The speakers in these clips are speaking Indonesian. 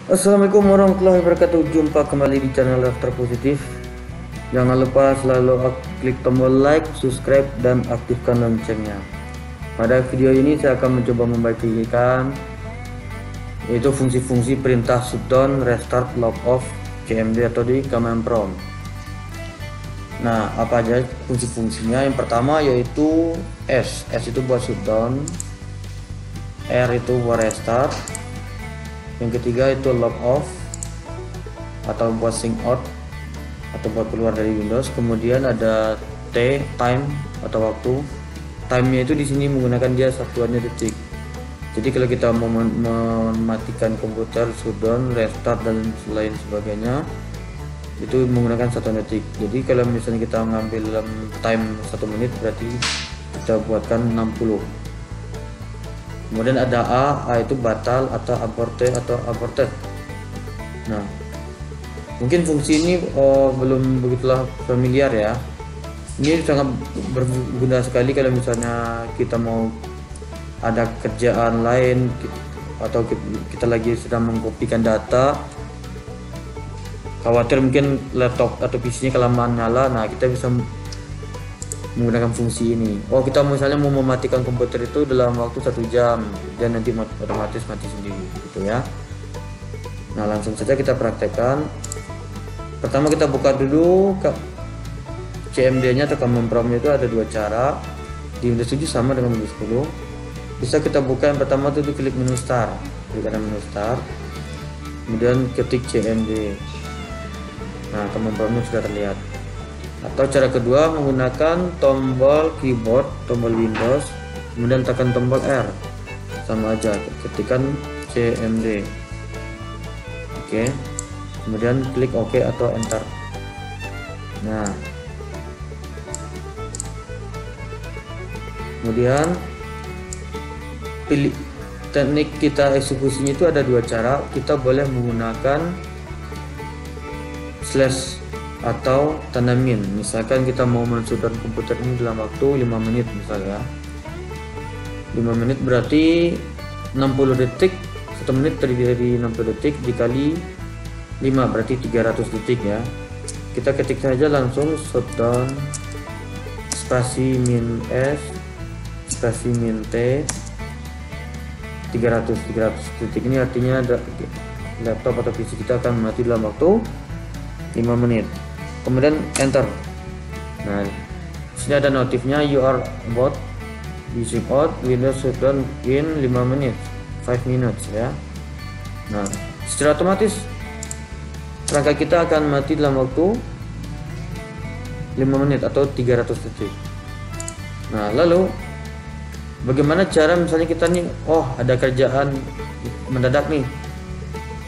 Assalamualaikum warahmatullahi wabarakatuh. Jumpa kembali di channel Daftar Positif. Jangan lupa selalu klik tombol like, subscribe, dan aktifkan loncengnya. Pada video ini saya akan mencoba membagikan yaitu fungsi-fungsi perintah shutdown, restart, log off, CMD atau di command prompt. Nah, apa aja fungsi-fungsinya? Yang pertama yaitu S itu buat shutdown, R itu buat restart, yang ketiga itu log off atau buat sync out atau buat keluar dari Windows. Kemudian ada T, time atau waktu. Time-nya itu di sini menggunakan dia satuannya detik. Jadi kalau kita mau mematikan komputer, shutdown, restart dan lain sebagainya, itu menggunakan satuan detik. Jadi kalau misalnya kita ngambil dalam time 1 menit, berarti kita buatkan 60. Kemudian ada A itu batal atau aborted. Nah, mungkin fungsi ini belum begitulah familiar ya. Ini sangat berguna sekali kalau misalnya kita mau ada kerjaan lain atau kita lagi sedang mengkopikan data, khawatir mungkin laptop atau PC-nya kelamaan nyala. Nah, kita bisa menggunakan fungsi ini. Kita misalnya mau mematikan komputer itu dalam waktu 1 jam dan nanti otomatis mati sendiri gitu ya. Nah, langsung saja kita praktekkan. Pertama kita buka dulu CMD nya atau command prompt itu ada 2 cara. Di Windows 7 sama dengan Windows 10. Bisa kita buka yang pertama itu klik menu start, klik kanan menu start, kemudian ketik CMD. Nah, command prompt-nya sudah terlihat. Atau cara kedua menggunakan tombol keyboard, tombol Windows, kemudian tekan tombol R, sama aja, ketikkan CMD. Oke, kemudian klik OK atau Enter. Nah, kemudian pilih teknik kita eksekusinya itu ada 2 cara. Kita boleh menggunakan slash atau tanda min. Misalkan kita mau menshutdown komputer ini dalam waktu 5 menit misalnya. 5 menit berarti 60 detik. 1 menit terdiri dari 60 detik dikali 5 berarti 300 detik ya. Kita ketik saja langsung shutdown spasi min S spasi min T 300 detik. Ini artinya laptop atau PC kita akan mati dalam waktu 5 menit. Kemudian enter. Nah, sini ada notifnya you are about using out Windows shutdown in 5 menit 5 minutes ya. Nah, secara otomatis perangkat kita akan mati dalam waktu 5 menit atau 300 detik. Nah, lalu bagaimana cara misalnya kita nih ada kerjaan mendadak nih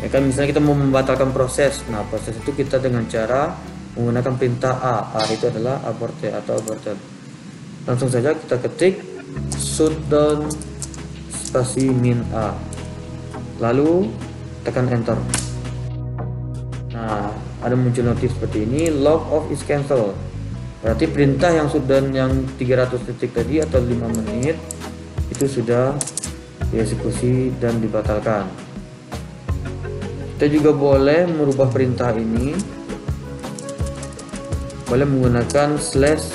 ya kan, misalnya kita mau membatalkan proses. Nah, proses itu kita dengan cara menggunakan perintah A itu adalah aborted atau aborted. Langsung saja kita ketik shutdown spasi min A, lalu tekan enter. Nah, ada muncul notif seperti ini, log off is cancel. Berarti perintah yang shutdown yang 300 detik tadi atau 5 menit itu sudah dieksekusi dan dibatalkan. Kita juga boleh merubah perintah ini, boleh menggunakan slash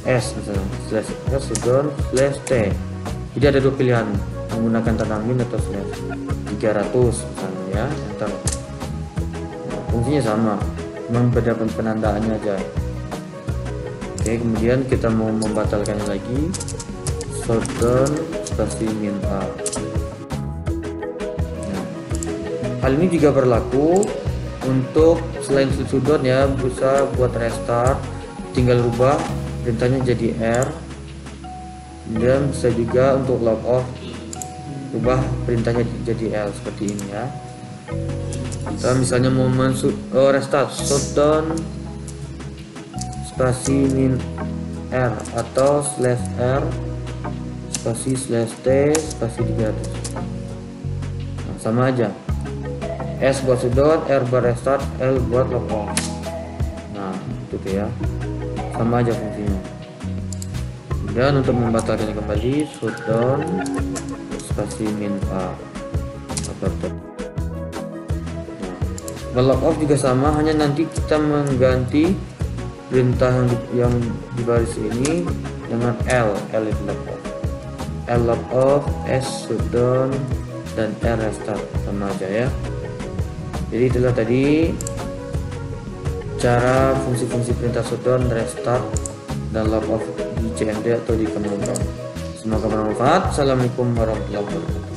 S misalnya, slash S shutdown slash T. Jadi ada 2 pilihan, menggunakan tanda min atau slash 300 misalnya ya, enter. Nah, fungsinya sama, memang beda penandaannya aja. Oke, kemudian kita mau membatalkannya lagi, shutdown spasi min A. Nah, hal ini juga berlaku untuk selain shutdown ya, bisa buat restart, tinggal rubah perintahnya jadi R. Kemudian bisa juga untuk log off, rubah perintahnya jadi L seperti ini ya. Kita misalnya mau restart, shutdown spasi min R atau slash R spasi slash T spasi 300. Nah, sama aja, S buat shutdown, R buat restart, L buat log off. Nah, itu ya, sama aja fungsinya. Dan untuk membatalkannya kembali, shutdown spasi min A. Log off juga sama, hanya nanti kita mengganti perintah yang di baris ini dengan L itu log off, L log off, S shutdown, dan R restart, sama aja ya. Jadi itulah tadi cara fungsi-fungsi perintah shutdown, restart, dan log off di CMD atau di command prompt. Semoga bermanfaat. Assalamualaikum warahmatullahi wabarakatuh.